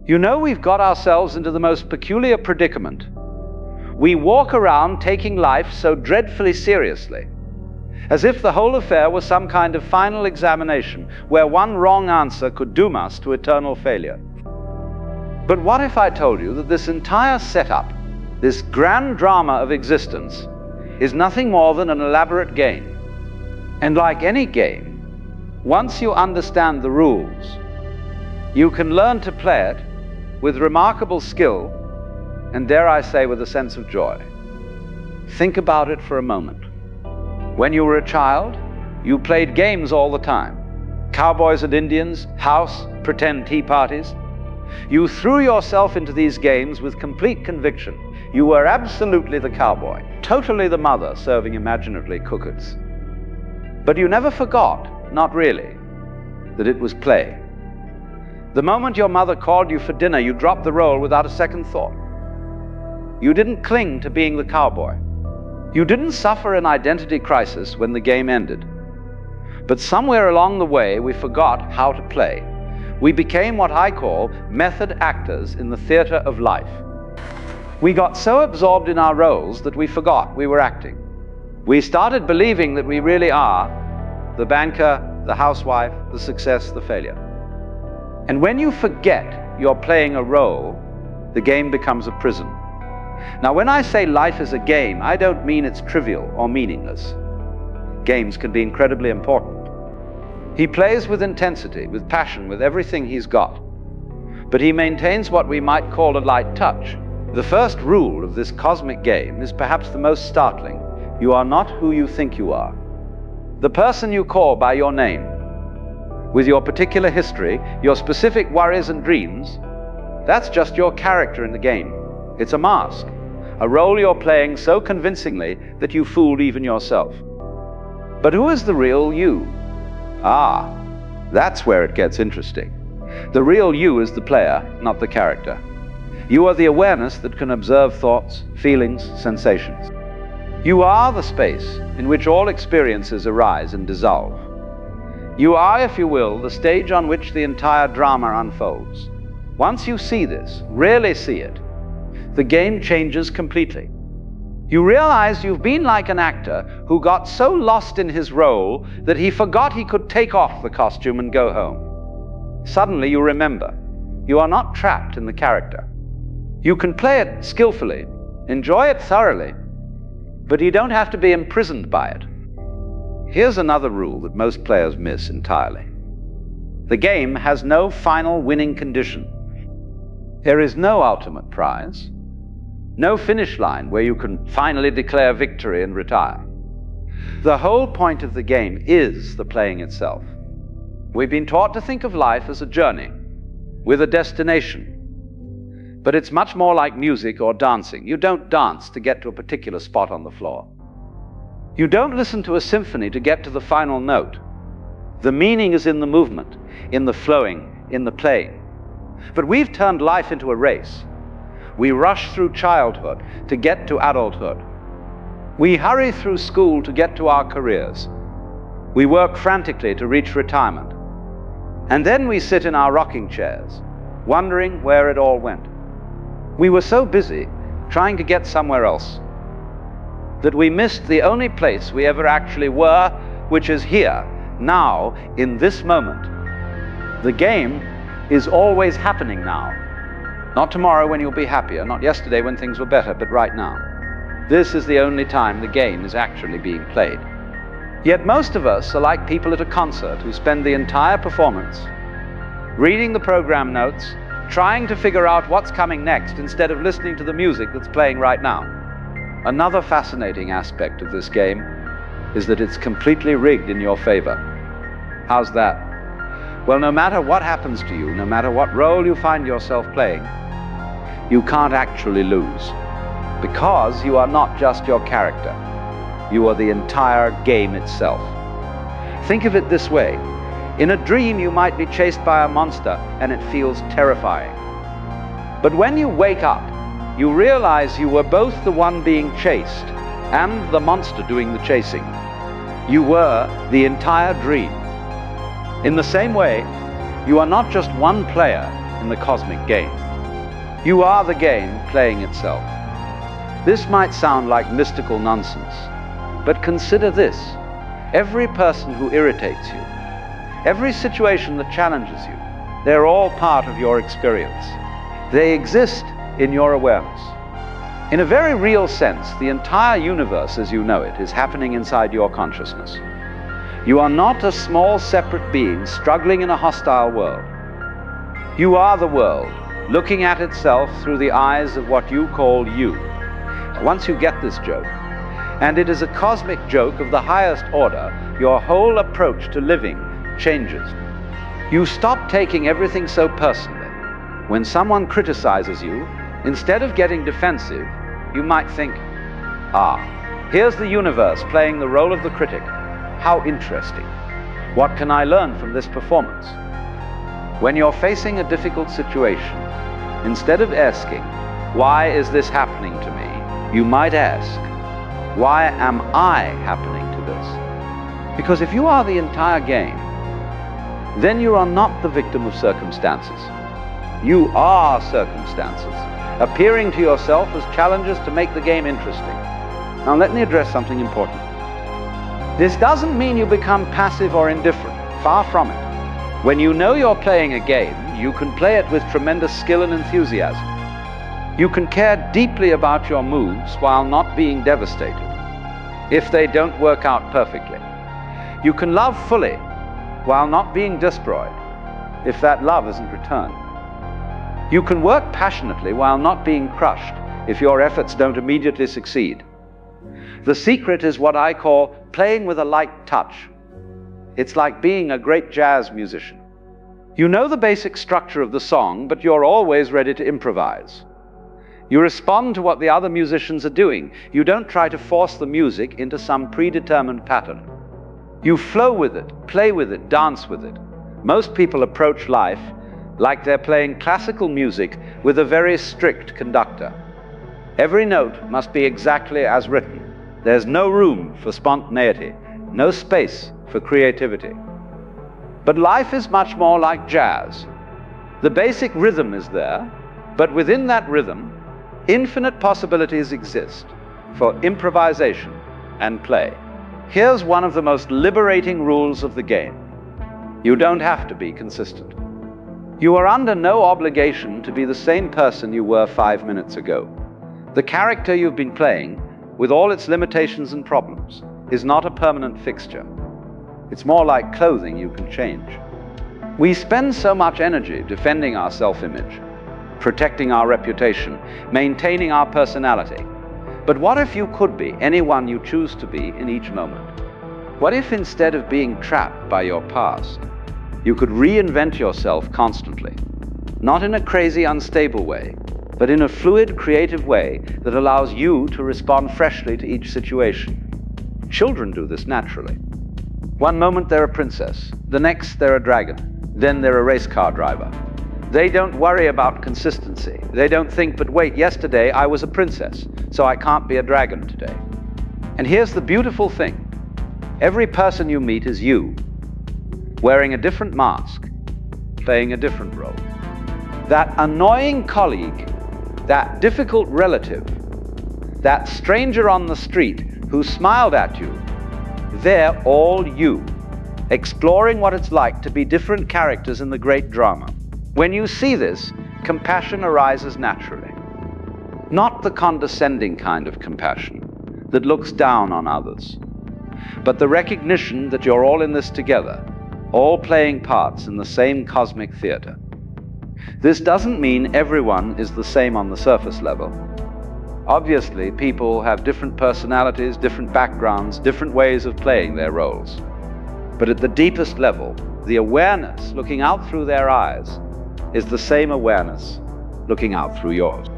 You know, we've got ourselves into the most peculiar predicament. We walk around taking life so dreadfully seriously, as if the whole affair was some kind of final examination where one wrong answer could doom us to eternal failure. But what if I told you that this entire setup, this grand drama of existence, is nothing more than an elaborate game? And like any game, once you understand the rules, you can learn to play it with remarkable skill and, dare I say, with a sense of joy. Think about it for a moment. When you were a child, you played games all the time. Cowboys and Indians, house, pretend tea parties. You threw yourself into these games with complete conviction. You were absolutely the cowboy, totally the mother serving imaginary cookies. But you never forgot, not really, that it was play. The moment your mother called you for dinner, you dropped the role without a second thought. You didn't cling to being the cowboy. You didn't suffer an identity crisis when the game ended. But somewhere along the way, we forgot how to play. We became what I call method actors in the theater of life. We got so absorbed in our roles that we forgot we were acting. We started believing that we really are the banker, the housewife, the success, the failure. And when you forget you're playing a role, the game becomes a prison. Now, when I say life is a game, I don't mean it's trivial or meaningless. Games can be incredibly important. He plays with intensity, with passion, with everything he's got. But he maintains what we might call a light touch. The first rule of this cosmic game is perhaps the most startling. You are not who you think you are. The person you call by your name, with your particular history, your specific worries and dreams, that's just your character in the game. It's a mask, a role you're playing so convincingly that you fooled even yourself. But who is the real you? Ah, that's where it gets interesting. The real you is the player, not the character. You are the awareness that can observe thoughts, feelings, sensations. You are the space in which all experiences arise and dissolve. You are, if you will, the stage on which the entire drama unfolds. Once you see this, really see it, the game changes completely. You realize you've been like an actor who got so lost in his role that he forgot he could take off the costume and go home. Suddenly you remember, you are not trapped in the character. You can play it skillfully, enjoy it thoroughly, but you don't have to be imprisoned by it. Here's another rule that most players miss entirely. The game has no final winning condition. There is no ultimate prize, no finish line where you can finally declare victory and retire. The whole point of the game is the playing itself. We've been taught to think of life as a journey with a destination. But it's much more like music or dancing. You don't dance to get to a particular spot on the floor. You don't listen to a symphony to get to the final note. The meaning is in the movement, in the flowing, in the playing. But we've turned life into a race. We rush through childhood to get to adulthood. We hurry through school to get to our careers. We work frantically to reach retirement. And then we sit in our rocking chairs, wondering where it all went. We were so busy trying to get somewhere else that we missed the only place we ever actually were, which is here, now, in this moment. The game is always happening now. Not tomorrow when you'll be happier, not yesterday when things were better, but right now. This is the only time the game is actually being played. Yet most of us are like people at a concert who spend the entire performance reading the program notes, trying to figure out what's coming next instead of listening to the music that's playing right now. Another fascinating aspect of this game is that it's completely rigged in your favor. How's that? Well, no matter what happens to you, no matter what role you find yourself playing, you can't actually lose, because you are not just your character. You are the entire game itself. Think of it this way. In a dream, you might be chased by a monster and it feels terrifying. But when you wake up, you realize you were both the one being chased and the monster doing the chasing. You were the entire dream. In the same way, you are not just one player, in the cosmic game. You are the game playing itself. This might sound like mystical nonsense, but consider this. Every person who irritates you, every situation that challenges you, they're all part of your experience. They exist in your awareness. In a very real sense, the entire universe as you know it is happening inside your consciousness. You are not a small separate being struggling in a hostile world. You are the world, looking at itself through the eyes of what you call you. Once you get this joke, and it is a cosmic joke of the highest order, your whole approach to living changes. You stop taking everything so personally. When someone criticizes you, instead of getting defensive, you might think, here's the universe playing the role of the critic. How interesting. What can I learn from this performance? When you're facing a difficult situation, instead of asking, why is this happening to me? You might ask, why am I happening to this? Because if you are the entire game, then you are not the victim of circumstances. You are circumstances, appearing to yourself as challenges to make the game interesting. Now let me address something important. This doesn't mean you become passive or indifferent, far from it. When you know you're playing a game, you can play it with tremendous skill and enthusiasm. You can care deeply about your moves while not being devastated, if they don't work out perfectly. You can love fully while not being destroyed, if that love isn't returned. You can work passionately while not being crushed, if your efforts don't immediately succeed. The secret is what I call playing with a light touch. It's like being a great jazz musician. You know the basic structure of the song, but you're always ready to improvise. You respond to what the other musicians are doing. You don't try to force the music into some predetermined pattern. You flow with it, play with it, dance with it. Most people approach life like they're playing classical music with a very strict conductor. Every note must be exactly as written. There's no room for spontaneity, no space for creativity. But life is much more like jazz. The basic rhythm is there, but within that rhythm, infinite possibilities exist for improvisation and play. Here's one of the most liberating rules of the game. You don't have to be consistent. You are under no obligation to be the same person you were 5 minutes ago. The character you've been playing, with all its limitations and problems, is not a permanent fixture. It's more like clothing you can change. We spend so much energy defending our self-image, protecting our reputation, maintaining our personality. But what if you could be anyone you choose to be in each moment? What if instead of being trapped by your past, you could reinvent yourself constantly? Not in a crazy, unstable way, but in a fluid, creative way that allows you to respond freshly to each situation. Children do this naturally. One moment they're a princess, the next they're a dragon, then they're a race car driver. They don't worry about consistency. They don't think, but wait, yesterday I was a princess, so I can't be a dragon today. And here's the beautiful thing. Every person you meet is you, wearing a different mask, playing a different role. That annoying colleague, that difficult relative, that stranger on the street who smiled at you, they're all you, exploring what it's like to be different characters in the great drama. When you see this, compassion arises naturally. Not the condescending kind of compassion that looks down on others, but the recognition that you're all in this together, all playing parts in the same cosmic theater. This doesn't mean everyone is the same on the surface level. Obviously, people have different personalities, different backgrounds, different ways of playing their roles. But at the deepest level, the awareness looking out through their eyes is the same awareness looking out through yours.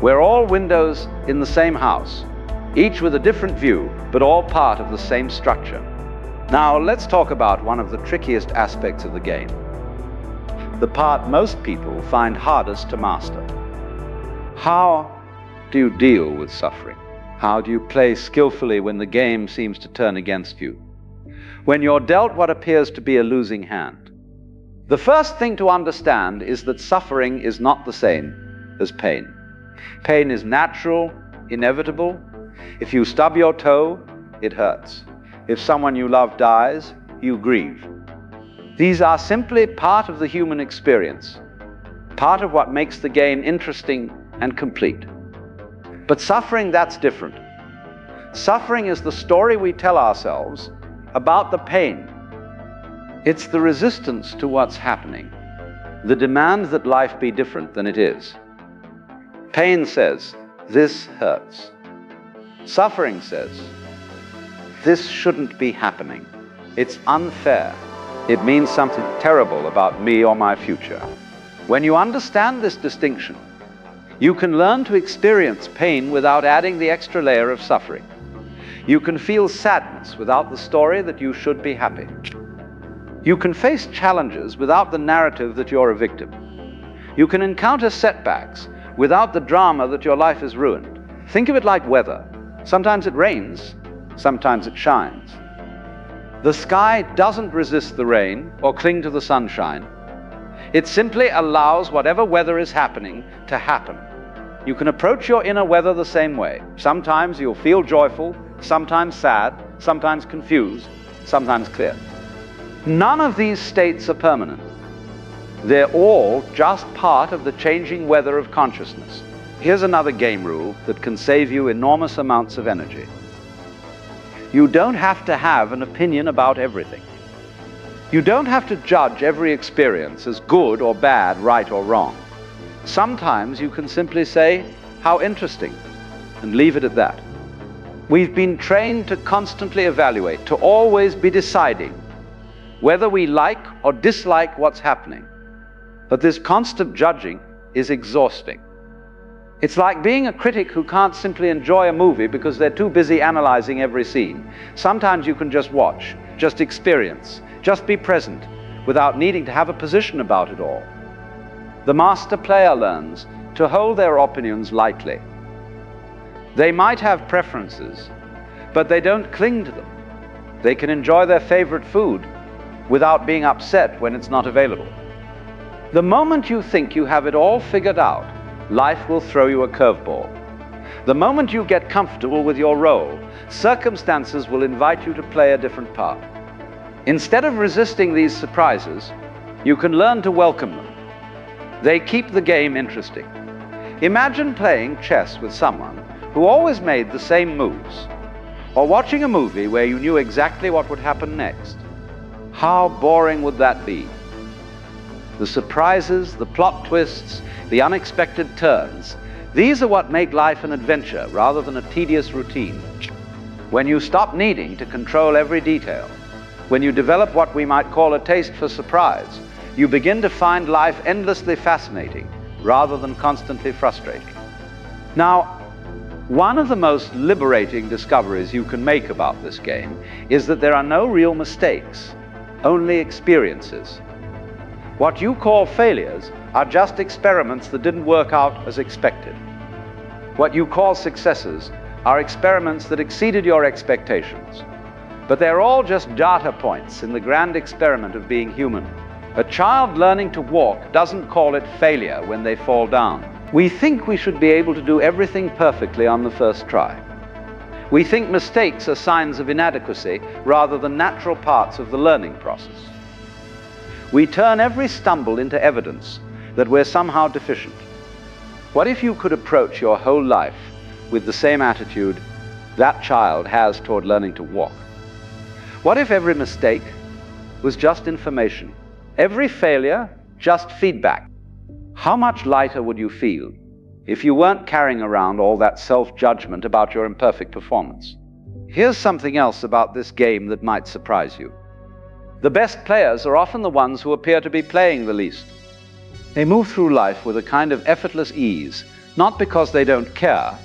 We're all windows in the same house, each with a different view, but all part of the same structure. Now, let's talk about one of the trickiest aspects of the game. The part most people find hardest to master. How do you deal with suffering? How do you play skillfully when the game seems to turn against you? When you're dealt what appears to be a losing hand? The first thing to understand is that suffering is not the same as pain. Pain is natural, inevitable. If you stub your toe, it hurts. If someone you love dies, you grieve. These are simply part of the human experience, part of what makes the game interesting and complete. But suffering, that's different. Suffering is the story we tell ourselves about the pain. It's the resistance to what's happening, the demand that life be different than it is. Pain says, this hurts. Suffering says, this shouldn't be happening. It's unfair. It means something terrible about me or my future. When you understand this distinction, you can learn to experience pain without adding the extra layer of suffering. You can feel sadness without the story that you should be happy. You can face challenges without the narrative that you're a victim. You can encounter setbacks without the drama that your life is ruined. Think of it like weather. Sometimes it rains, sometimes it shines. The sky doesn't resist the rain or cling to the sunshine. It simply allows whatever weather is happening to happen. You can approach your inner weather the same way. Sometimes you'll feel joyful, sometimes sad, sometimes confused, sometimes clear. None of these states are permanent. They're all just part of the changing weather of consciousness. Here's another game rule that can save you enormous amounts of energy. You don't have to have an opinion about everything. You don't have to judge every experience as good or bad, right or wrong. Sometimes you can simply say, how interesting, and leave it at that. We've been trained to constantly evaluate, to always be deciding whether we like or dislike what's happening. But this constant judging is exhausting. It's like being a critic who can't simply enjoy a movie because they're too busy analyzing every scene. Sometimes you can just watch, just experience, just be present, without needing to have a position about it all. The master player learns to hold their opinions lightly. They might have preferences, but they don't cling to them. They can enjoy their favorite food without being upset when it's not available. The moment you think you have it all figured out, life will throw you a curveball. The moment you get comfortable with your role, circumstances will invite you to play a different part. Instead of resisting these surprises, you can learn to welcome them. They keep the game interesting. Imagine playing chess with someone who always made the same moves, or watching a movie where you knew exactly what would happen next. How boring would that be? The surprises, the plot twists, the unexpected turns, these are what make life an adventure rather than a tedious routine. When you stop needing to control every detail, when you develop what we might call a taste for surprise, you begin to find life endlessly fascinating rather than constantly frustrating. Now, one of the most liberating discoveries you can make about this game is that there are no real mistakes, only experiences. What you call failures are just experiments that didn't work out as expected. What you call successes are experiments that exceeded your expectations. But they're all just data points in the grand experiment of being human. A child learning to walk doesn't call it failure when they fall down. We think we should be able to do everything perfectly on the first try. We think mistakes are signs of inadequacy rather than natural parts of the learning process. We turn every stumble into evidence that we're somehow deficient. What if you could approach your whole life with the same attitude that child has toward learning to walk? What if every mistake was just information? Every failure, just feedback? How much lighter would you feel if you weren't carrying around all that self-judgment about your imperfect performance? Here's something else about this game that might surprise you. The best players are often the ones who appear to be playing the least. They move through life with a kind of effortless ease, not because they don't care,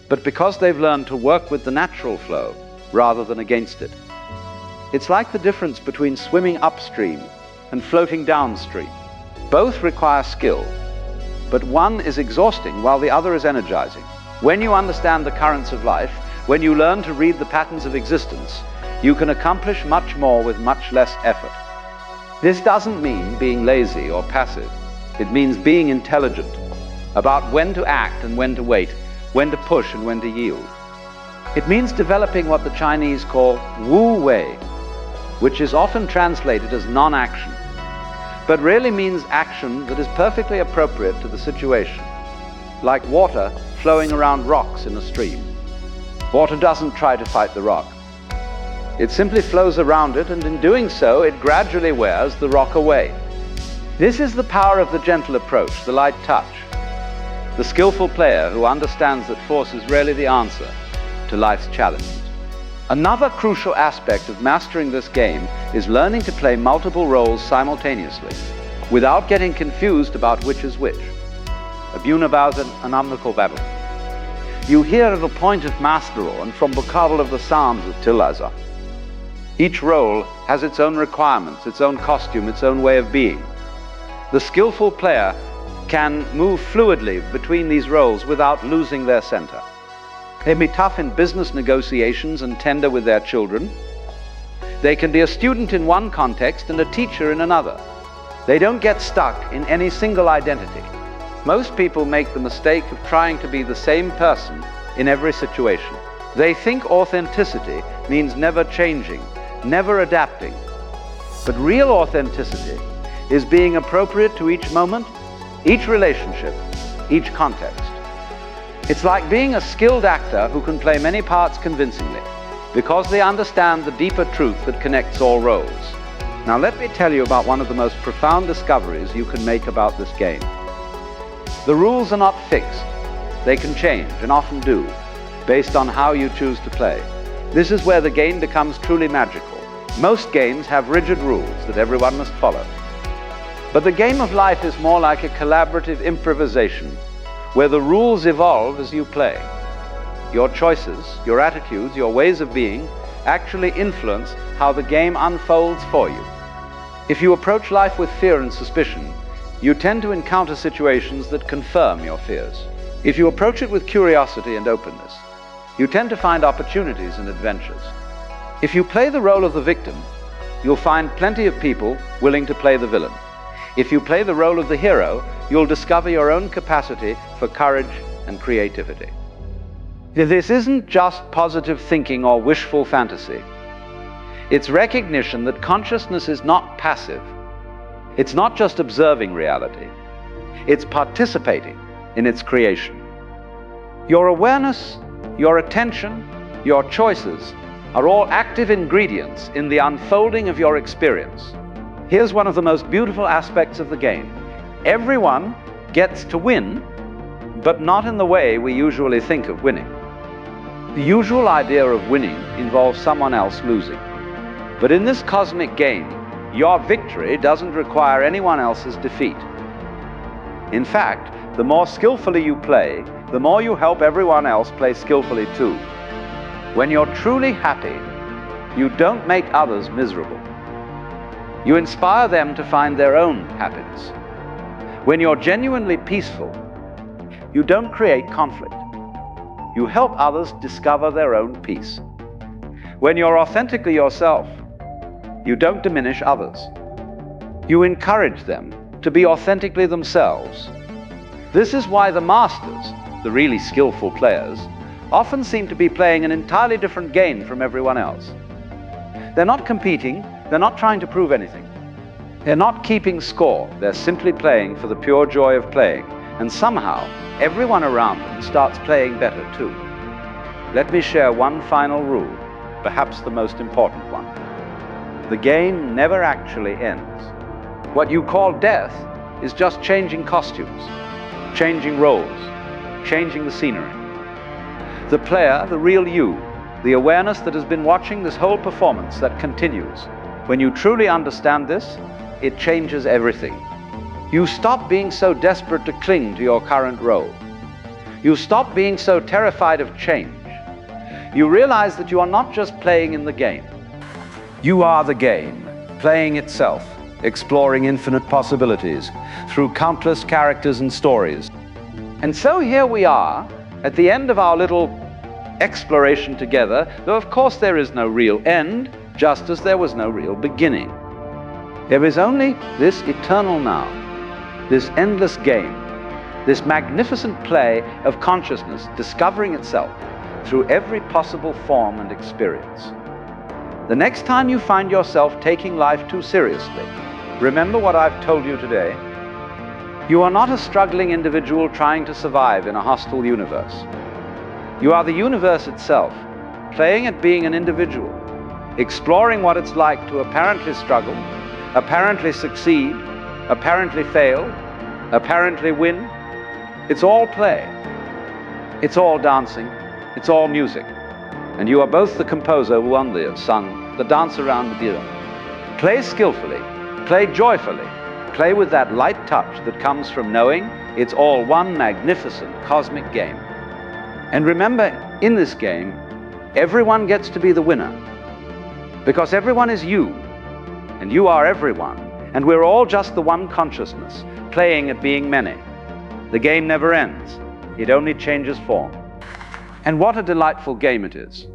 but because they've learned to work with the natural flow rather than against it. It's like the difference between swimming upstream and floating downstream. Both require skill, but one is exhausting while the other is energizing. When you understand the currents of life, when you learn to read the patterns of existence, you can accomplish much more with much less effort. This doesn't mean being lazy or passive. It means being intelligent about when to act and when to wait, when to push and when to yield. It means developing what the Chinese call wu-wei, which is often translated as non-action, but really means action that is perfectly appropriate to the situation, like water flowing around rocks in a stream. Water doesn't try to fight the rock. It simply flows around it, and in doing so, it gradually wears the rock away. This is the power of the gentle approach, the light touch, the skillful player who understands that force is rarely the answer to life's challenges. Another crucial aspect of mastering this game is learning to play multiple roles simultaneously, without getting confused about which is which. You hear the point of masteral and from vocabule of the Psalms of Tilaza. Each role has its own requirements, its own costume, its own way of being. The skillful player can move fluidly between these roles without losing their center. They can be tough in business negotiations and tender with their children. They can be a student in one context and a teacher in another. They don't get stuck in any single identity. Most people make the mistake of trying to be the same person in every situation. They think authenticity means never changing, never adapting. But real authenticity is being appropriate to each moment, each relationship, each context. It's like being a skilled actor who can play many parts convincingly, because they understand the deeper truth that connects all roles. Now let me tell you about one of the most profound discoveries you can make about this game. The rules are not fixed. They can change, and often do, based on how you choose to play. This is where the game becomes truly magical. Most games have rigid rules that everyone must follow. But the game of life is more like a collaborative improvisation, where the rules evolve as you play. Your choices, your attitudes, your ways of being actually influence how the game unfolds for you. If you approach life with fear and suspicion, you tend to encounter situations that confirm your fears. If you approach it with curiosity and openness, you tend to find opportunities and adventures. If you play the role of the victim, you'll find plenty of people willing to play the villain. If you play the role of the hero, you'll discover your own capacity for courage and creativity. This isn't just positive thinking or wishful fantasy. It's recognition that consciousness is not passive. It's not just observing reality. It's participating in its creation. Your awareness, your attention, your choices are all active ingredients in the unfolding of your experience. Here's one of the most beautiful aspects of the game. Everyone gets to win, but not in the way we usually think of winning. The usual idea of winning involves someone else losing. But in this cosmic game, your victory doesn't require anyone else's defeat. In fact, the more skillfully you play, the more you help everyone else play skillfully too. When you're truly happy, you don't make others miserable. You inspire them to find their own happiness. When you're genuinely peaceful, you don't create conflict. You help others discover their own peace. When you're authentically yourself, you don't diminish others. You encourage them to be authentically themselves. This is why the masters, the really skillful players, often seem to be playing an entirely different game from everyone else. They're not competing, they're not trying to prove anything. They're not keeping score, they're simply playing for the pure joy of playing. And somehow, everyone around them starts playing better too. Let me share one final rule, perhaps the most important one. The game never actually ends. What you call death is just changing costumes, changing roles, changing the scenery. The player, the real you, the awareness that has been watching this whole performance that continues. When you truly understand this, it changes everything. You stop being so desperate to cling to your current role. You stop being so terrified of change. You realize that you are not just playing in the game. You are the game, playing itself, exploring infinite possibilities through countless characters and stories. And so here we are, at the end of our little exploration together, though of course there is no real end, just as there was no real beginning. There is only this eternal now, this endless game, this magnificent play of consciousness discovering itself through every possible form and experience. The next time you find yourself taking life too seriously, remember what I've told you today. You are not a struggling individual trying to survive in a hostile universe. You are the universe itself, playing at being an individual, exploring what it's like to apparently struggle, apparently succeed, apparently fail, apparently win. It's all play. It's all dancing. It's all music. And you are both the composer who on the sung, the dance around the bureau. Play skillfully, play joyfully, play with that light touch that comes from knowing it's all one magnificent cosmic game. And remember, in this game, everyone gets to be the winner, because everyone is you, and you are everyone, and we're all just the one consciousness, playing at being many. The game never ends. It only changes form. And what a delightful game it is.